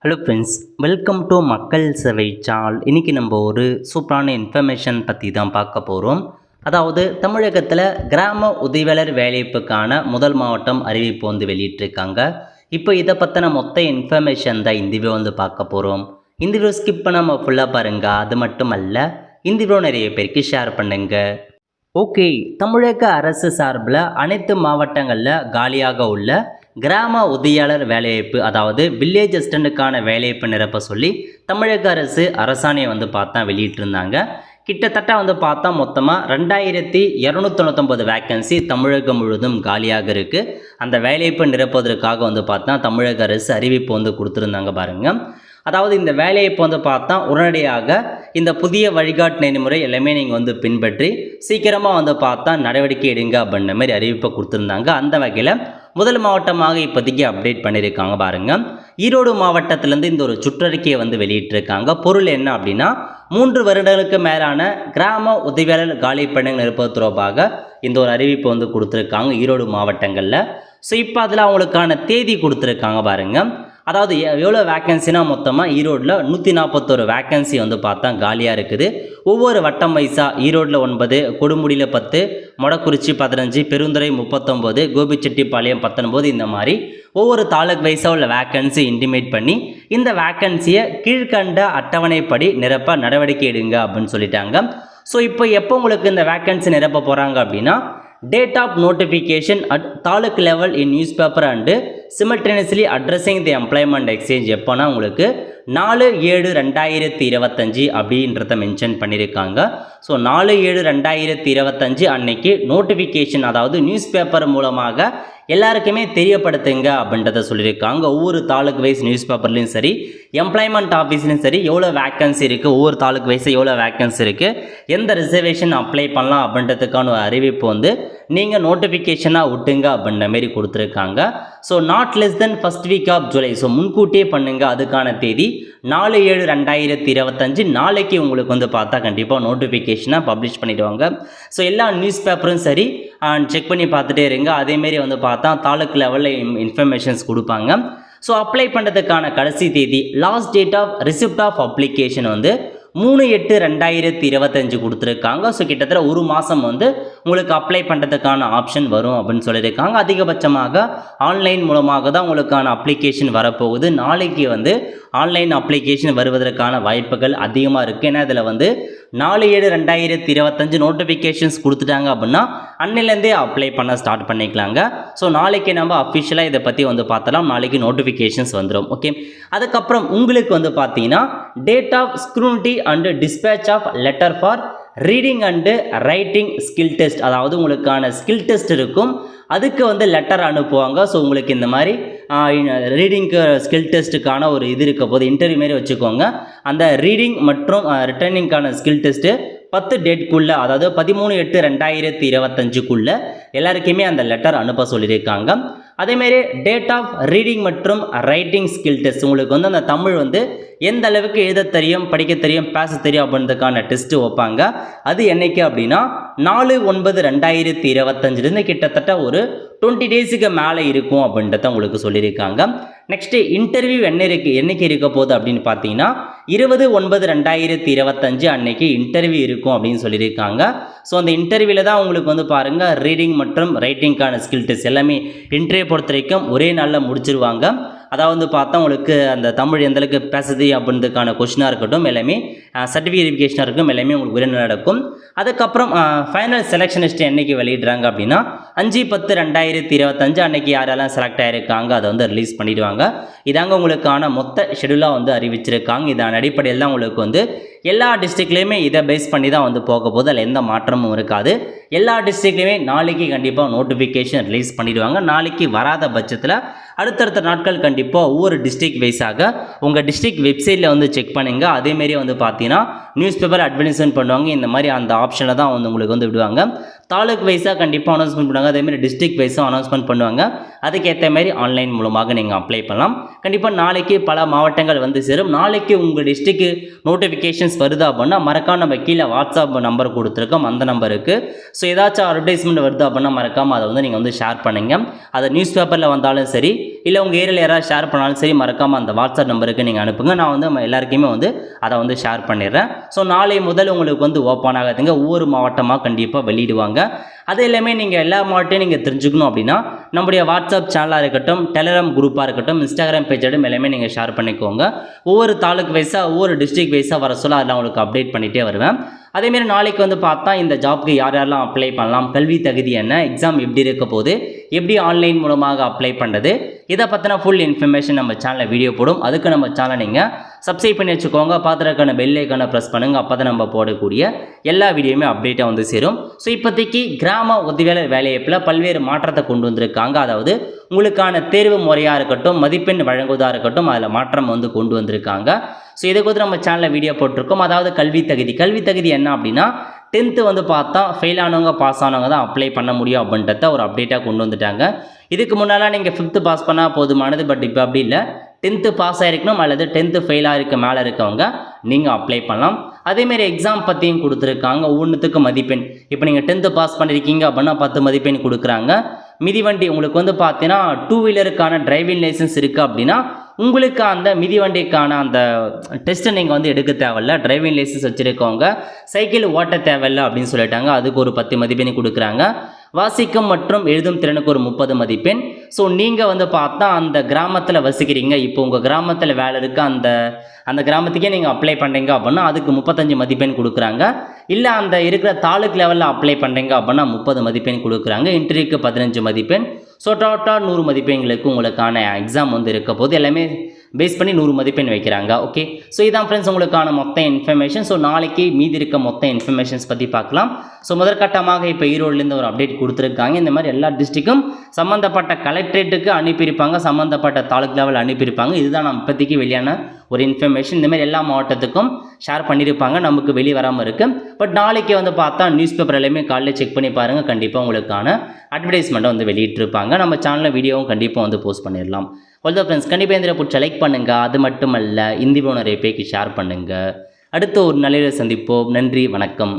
Hello friends, welcome to மக்கள் சேவை channel. இன்றைக்கி நம்ம ஒரு சூப்பரான இன்ஃபர்மேஷன் பற்றி தான் பார்க்க போகிறோம். அதாவது தமிழகத்தில் கிராம உதவியாளர் வேலைவாய்ப்புக்கான முதல் மாவட்டம் அறிவிப்பு வெளியிட்டிருக்காங்க. இப்போ இதை பற்றின மொத்த இன்ஃபர்மேஷன் தான் இந்த வீடியோ பார்க்க போகிறோம். இந்த வீடியோ ஸ்கிப் பண்ணாமல் ஃபுல்லாக பாருங்கள். அது மட்டும் அல்ல, இந்த வீடியோ நிறைய பேருக்கு ஷேர் பண்ணுங்கள். ஓகே, தமிழக அரசு சார்பில் அனைத்து மாவட்டங்களில் காலியாக உள்ள கிராம உதவியாளர் வேலைவாய்ப்பு, அதாவது வில்லேஜ் அசிஸ்டண்ட்டுக்கான வேலைவாய்ப்பு நிரப்ப சொல்லி தமிழக அரசு அரசாணையை பார்த்தா வெளியிட்டிருந்தாங்க. கிட்டத்தட்ட பார்த்தா மொத்தமாக 2299 வேக்கன்சி தமிழகம் முழுவதும் காலியாக இருக்குது. அந்த வேலைவாய்ப்பு நிரப்புவதற்காக பார்த்தா தமிழக அரசு அறிவிப்பு கொடுத்துருந்தாங்க பாருங்கள். அதாவது இந்த வேலைவாய்ப்பு பார்த்தா உடனடியாக இந்த புதிய வழிகாட்டு நெறிமுறை எல்லாமே நீங்கள் பின்பற்றி சீக்கிரமாக பார்த்தா நடவடிக்கை எடுங்க அப்படின்ற மாதிரி அறிவிப்பை கொடுத்துருந்தாங்க. அந்த வகையில் முதல் மாவட்டமாக இப்போதைக்கு அப்டேட் பண்ணியிருக்காங்க பாருங்கள். ஈரோடு மாவட்டத்திலேருந்து இந்த ஒரு சுற்றறிக்கையை வெளியிட்டிருக்காங்க. பொருள் என்ன அப்படின்னா, 3 வருடங்களுக்கு மேலான கிராம உதவியாளர் காலி பணிகள் நிரப்புவது தொடர்பாக இந்த ஒரு அறிவிப்பு கொடுத்துருக்காங்க ஈரோடு மாவட்டங்களில். ஸோ இப்போ அதில் அவங்களுக்கான தேதி கொடுத்துருக்காங்க பாருங்கள். அதாவது எவ்வளோ வேக்கன்சினா மொத்தமாக ஈரோடில் 141 வேக்கன்சி பார்த்தா காலியாக இருக்குது. ஒவ்வொரு வட்டம் வைஸாக ஈரோடில் 9, கொடுமுடியில் 10, மொடக்குறிச்சி 15, பெருந்துறை 39, கோபிச்செட்டிப்பாளையம் 19, இந்த மாதிரி ஒவ்வொரு தாலுக் வைஸாக உள்ள வேக்கன்சி இன்டிமேட் பண்ணி இந்த வேக்கன்சியை கீழ்கண்ட அட்டவணைப்படி நிரப்ப நடவடிக்கை எடுங்க அப்படின்னு சொல்லிட்டாங்க. ஸோ இப்போ எப்போ உங்களுக்கு இந்த வேக்கன்சி நிரப்ப போகிறாங்க அப்படின்னா, date of notification at taluk level in newspaper and simultaneously addressing the employment exchange எப்போனா உங்களுக்கு 4/7/2025 அப்படின்றத மென்ஷன் பண்ணியிருக்காங்க. ஸோ 4/7/2025 அன்னைக்கு நோட்டிஃபிகேஷன், அதாவது நியூஸ் பேப்பர் மூலமாக எல்லாருக்குமே தெரியப்படுத்துங்க அப்படின்றத சொல்லியிருக்காங்க. ஒவ்வொரு தாலுக் வைஸ் நியூஸ் பேப்பர்லையும் சரி, எம்ப்ளாய்மெண்ட் ஆஃபீஸ்லையும் சரி எவ்வளோ வேக்கன்சி இருக்குது, ஒவ்வொரு தாலுக் வைஸ் எவ்வளோ வேக்கன்சி இருக்குது, எந்த ரிசர்வேஷன் அப்ளை பண்ணலாம் அப்படின்றதுக்கான ஒரு அறிவிப்பு நீங்கள் நோட்டிஃபிகேஷனாக விட்டுங்க அப்படின்ற மாரி கொடுத்துருக்காங்க. So not less than first week of July, so முன்கூட்டியே பண்ணுங்கள். அதுக்கான தேதி 4/7/2025 நாளைக்கு உங்களுக்கு பார்த்தா கண்டிப்பாக நோட்டிஃபிகேஷனாக பப்ளிஷ் பண்ணிவிடுவாங்க. ஸோ எல்லா நியூஸ் பேப்பரும் சரி செக் பண்ணி பார்த்துட்டே இருங்க. அதேமாரி பார்த்தா தாலுக் லெவலில் இன்ஃபர்மேஷன்ஸ் கொடுப்பாங்க. ஸோ அப்ளை பண்ணுறதுக்கான கடைசி தேதி, last date of receipt of application 3/8/2025 கொடுத்துருக்காங்க. ஸோ கிட்டத்தட்ட ஒரு மாதம் உங்களுக்கு அப்ளை பண்ணுறதுக்கான ஆப்ஷன் வரும் அப்படின்னு சொல்லியிருக்காங்க. அதிகபட்சமாக ஆன்லைன் மூலமாக தான் உங்களுக்கான அப்ளிகேஷன் வரப்போகுது. நாளைக்கு ஆன்லைன் அப்ளிகேஷன் வருவதற்கான வாய்ப்புகள் அதிகமாக இருக்குது. ஏன்னா இதில் 4/7/2025 நோட்டிஃபிகேஷன்ஸ் கொடுத்துட்டாங்க அப்படின்னா அன்னிலேருந்தே அப்ளை பண்ண ஸ்டார்ட் பண்ணிக்கலாங்க. ஸோ நாளைக்கு நம்ம அஃபிஷியலாக இதை பற்றி பார்த்தலாம். நாளைக்கு நோட்டிஃபிகேஷன்ஸ் வந்துடும். ஓகே, அதுக்கப்புறம் உங்களுக்கு பார்த்தீங்கன்னா date of scrutiny and dispatch of letter for reading and writing skill test, அதாவது உங்களுக்கான ஸ்கில் டெஸ்ட் இருக்கும். அதுக்கு லெட்டர் அனுப்புவாங்க. ஸோ உங்களுக்கு இந்த மாதிரி ரீடிங்க்கு ஸ்கில் டெஸ்ட்டுக்கான ஒரு இது இருக்க போது இன்டர்வியூ மாரி வச்சுக்கோங்க. அந்த ரீடிங் மற்றும் ரிட்டர்னிங்கான ஸ்கில் டெஸ்ட்டு 10 டேட்குள்ளே, அதாவது 13/8/2025 எல்லாருக்குமே அந்த லெட்டர் அனுப்ப சொல்லியிருக்காங்க. அதேமாரி டேட் ஆஃப் ரீடிங் மற்றும் ரைட்டிங் ஸ்கில் டெஸ்ட், உங்களுக்கு அந்த தமிழ் எந்த அளவுக்கு எழுத தெரியும், படிக்க தெரியும், பேச தெரியும் அப்படின்றதுக்கான டெஸ்ட்டு வைப்பாங்க. அது என்னைக்கு அப்படின்னா 4/9/2025 கிட்டத்தட்ட ஒரு 20 டேஸுக்கு மேலே இருக்கும் அப்படின்றத உங்களுக்கு சொல்லியிருக்காங்க. நெக்ஸ்ட்டு இன்டர்வியூ என்னைக்கு இருக்க போகுது அப்படின்னு பார்த்தீங்கன்னா 20/9/2025 அன்னைக்கு இன்டர்வியூ இருக்கும் அப்படின்னு சொல்லியிருக்காங்க. ஸோ அந்த இன்டர்வியூவில் தான் உங்களுக்கு பாருங்கள் ரீடிங் மற்றும் ரைட்டிங்கான ஸ்கில் டெஸ்ட் எல்லாமே இன்டர்வியூ பொறுத்த வரைக்கும் ஒரே நாளில் முடிச்சிருவாங்க. அதாவது பார்த்தா உங்களுக்கு அந்த தமிழ் எந்தளவுக்கு பேசுது அப்படின்றதுக்கான கொஷினாக இருக்கட்டும், எல்லாமே சர்டிஃபிகேட் வெரிஃபிகேஷனாக இருக்கும், எல்லாமே உங்களுக்கு ஒரே நாள் நடக்கும். அதுக்கப்புறம் ஃபைனல் செலெக்ஷன் லிஸ்ட்டு என்றைக்கு வெளியிடுறாங்க அப்படின்னா 5/10/2025 அன்னைக்கு யாரெல்லாம் செலக்ட் ஆகிருக்காங்க அதை ரிலீஸ் பண்ணிடுவாங்க. இதாங்க உங்களுக்கான மொத்த ஷெடியூலாக அறிவிச்சிருக்காங்க. இதன் அடிப்படையில் தான் உங்களுக்கு எல்லா டிஸ்ட்ரிக்ட்லேயுமே இதை பேஸ் பண்ணி தான் போக போது, அதில் எந்த மாற்றமும் இருக்காது. எல்லா டிஸ்ட்ரிக்ட்லேயுமே நாளைக்கு கண்டிப்பாக நோட்டிஃபிகேஷன் ரிலீஸ் பண்ணிடுவாங்க. நாளைக்கு வராத பட்சத்தில் அடுத்தடுத்த நாட்கள் கண்டிப்பாக ஒவ்வொரு டிஸ்ட்ரிக்ட் வைஸாக உங்கள் டிஸ்ட்ரிக்ட் வெப்சைட்டில் செக் பண்ணுங்கள். அதேமாரி பார்த்தீங்கன்னா நியூஸ் பேப்பர் அட்வர்டைஸ்மெண்ட் பண்ணுவாங்க. இந்த மாதிரி அந்த ஆப்ஷனில் தான் வந்து உங்களுக்கு வந்து விடுவாங்க. தாலுக் வைஸாக கண்டிப்பாக அனௌன்ஸ்மெண்ட் பண்ணுவாங்க. அதேமாதிரி டிஸ்ட்ரிக்ட் வைஸாக அனௌன்ஸ்மெண்ட் பண்ணுவாங்க. அதுக்கேற்ற மாதிரி ஆன்லைன் மூலமாக நீங்கள் அப்ளை பண்ணலாம். கண்டிப்பாக நாளைக்கு பல மாவட்டங்கள் வந்து சேரும். நாளைக்கு உங்கள் டிஸ்ட்ரிக்ட் நோட்டிஃபிகேஷன்ஸ் வருதா அப்படின்னா மறக்காம நம்ம கீழே வாட்ஸ்அப் நம்பர் கொடுத்துருக்கோம், அந்த நம்பருக்கு. ஸோ ஏதாச்சும் அட்வர்டைஸ்மெண்ட் வருது அப்படின்னா மறக்காமல் அதை வந்து நீங்கள் வந்து ஷேர் பண்ணுங்க. அதை நியூஸ் பேப்பரில் வந்தாலும் சரி, இல்லை உங்கள் ஏரியாவில் யாராவது ஷேர் பண்ணாலும் சரி, மறக்காமல் அந்த வாட்ஸ்அப் நம்பருக்கு நீங்கள் அனுப்புங்க. நான் வந்து எல்லாருக்குமே வந்து அதை வந்து ஷேர் பண்ணிடுறேன். ஸோ நாளை முதல் உங்களுக்கு வந்து ஓப்பன் ஆகாதுங்க. ஒவ்வொரு மாவட்டமாக கண்டிப்பாக வெளியிடுவாங்க. அது எல்லாமே நீங்கள் எல்லா மாவட்டையும் நீங்கள் தெரிஞ்சுக்கணும் அப்படின்னா நம்முடைய வாட்ஸ்அப் சேனலாக இருக்கட்டும், டெலிகிராம் குரூப்பாக இருக்கட்டும், இன்ஸ்டாகிராம் பேஜோடும் எல்லாமே நீங்கள் ஷேர் பண்ணிக்கோங்க. ஒவ்வொரு தாலுக் வைஸாக ஒவ்வொரு டிஸ்ட்ரிக்ட் வைஸாக வர சொல்ல அதில் உங்களுக்கு அப்டேட் பண்ணிகிட்டே வருவேன். அதேமாரி நாளைக்கு வந்து பார்த்தா இந்த ஜாப்க்கு யார் யாரெல்லாம் அப்ளை பண்ணலாம், கல்வி தகுதி என்ன, எக்ஸாம் எப்படி இருக்க போகுது, எப்படி ஆன்லைன் மூலமாக அப்ளை பண்ணுறது, இதை பற்றின ஃபுல் இன்ஃபர்மேஷன் நம்ம சேனலில் வீடியோ போடும். அதுக்கு நம்ம சேனலை நீங்கள் சப்ஸ்கிரைப் பண்ணி வச்சுக்கோங்க. பார்த்துருக்கான பெல் ஐக்கானை ப்ரெஸ் பண்ணுங்கள். அப்போ தான் நம்ம போடக்கூடிய எல்லா வீடியோவுமே அப்டேட்டாக வந்து சேரும். ஸோ இப்போதைக்கு கிராம உதவியாளர் வேலைவாய்ப்பில் பல்வேறு மாற்றத்தை கொண்டு வந்திருக்காங்க. அதாவது உங்களுக்கான தேர்வு முறையாக இருக்கட்டும், மதிப்பெண் வழங்குவதாக இருக்கட்டும், அதில் மாற்றம் வந்து கொண்டு வந்திருக்காங்க. ஸோ இதை குறித்து நம்ம சேனலில் வீடியோ போட்டிருக்கோம். அதாவது கல்வி தகுதி என்ன அப்படின்னா 10th வந்து பார்த்தா ஃபெயில் ஆனவங்க பாஸ் ஆனவங்க தான் அப்ளை பண்ண முடியும் அப்படின்றத ஒரு அப்டேட்டாக கொண்டு வந்துட்டாங்க. இதுக்கு முன்னால் நீங்கள் 5th பாஸ் பண்ணால் போதுமானது. பட் இப்போ அப்படி இல்லை. 10th பாஸ் ஆகிருக்கணும் அல்லது 10th ஃபெயில் ஆகிருக்க மேலே இருக்கவங்க நீங்கள் அப்ளை பண்ணலாம். அதேமாரி எக்ஸாம் பற்றியும் கொடுத்துருக்காங்க. ஒவ்வொன்றுத்துக்கு மதிப்பெண். இப்போ நீங்கள் 10th பாஸ் பண்ணியிருக்கீங்க அப்படின்னா 10 மதிப்பெண் கொடுக்குறாங்க. மிதிவண்டி உங்களுக்கு வந்து பார்த்தீங்கன்னா 2 வீலருக்கான டிரைவிங் லைசன்ஸ் இருக்குது அப்படின்னா உங்களுக்கு அந்த மிதிவண்டிக்கான அந்த டெஸ்ட்டை நீங்கள் வந்து எடுக்க தேவையில்ல. டிரைவிங் லைசன்ஸ் வச்சுருக்கவங்க சைக்கிள் ஓட்ட தேவையில்லை அப்படின்னு சொல்லிட்டாங்க. அதுக்கு ஒரு 10 மதிப்பெண் கொடுக்குறாங்க. வாசிக்கும் மற்றும் எழுதும் திறனுக்கு ஒரு 30 மதிப்பெண். ஸோ நீங்கள் வந்து பார்த்தா அந்த கிராமத்தில் வசிக்கிறீங்க, இப்போ உங்கள் கிராமத்தில் வேலை இருக்குது, அந்த கிராமத்துக்கே நீங்கள் அப்ளை பண்ணுறீங்க அப்படின்னா அதுக்கு 35 மதிப்பெண் கொடுக்குறாங்க. இல்லை அந்த இருக்கிற தாலுக் லெவலில் அப்ளை பண்ணுறீங்க அப்படின்னா 30 மதிப்பெண் கொடுக்குறாங்க. இன்டர்வியூக்கு 15 மதிப்பெண். ஸோ டோட்டல் 100 மதிப்பெண்களுக்கு உங்களுக்கான எக்ஸாம் வந்து இருக்க போது எல்லாமே பேஸ் பண்ணி 100 மதிப்பெண் வைக்கிறாங்க. ஓகே, ஸோ இதான் ஃப்ரெண்ட்ஸ் உங்களுக்கான மொத்த இன்ஃபர்மேஷன். ஸோ நாளைக்கு மீதி இருக்க மொத்த இன்ஃபர்மேஷன்ஸ் பற்றி பார்க்கலாம். ஸோ முதற்கட்டமாக இப்போ ஈரோடுலேருந்து ஒரு அப்டேட் கொடுத்துருக்காங்க. இந்த மாதிரி எல்லா டிஸ்ட்ரிக்கும் சம்மந்தப்பட்ட கலெக்டரேட்டுக்கு அனுப்பியிருப்பாங்க, சம்மந்தப்பட்ட தாலுக் லெவல் அனுப்பியிருப்பாங்க. இதுதான் நம்ம இப்போதைக்கு வெளியான ஒரு இன்ஃபர்மேஷன். இந்த மாதிரி எல்லா மாவட்டத்துக்கும் ஷேர் பண்ணியிருப்பாங்க, நமக்கு வெளியே வராமல் இருக்குது. பட் நாளைக்கு வந்து பார்த்தா நியூஸ் பேப்பர் எல்லாமே காலையில் செக் பண்ணி பாருங்கள். கண்டிப்பாக உங்களுக்கான அட்வர்டைஸ்மெண்ட்டை வந்து வெளியிட்டிருப்பாங்க. நம்ம சேனலில் வீடியோவும் கண்டிப்பாக வந்து போஸ்ட் பண்ணிடலாம். ஆல்தோ ஃப்ரெண்ட்ஸ், கண்டிப்பாக இந்த பிடிச்ச லைக் பண்ணுங்கள். அது மட்டுமல்ல, இந்த வீடியோ நிறைய பேருக்கு ஷேர் பண்ணுங்கள். அடுத்த ஒரு நல்ல சந்திப்போம். நன்றி, வணக்கம்.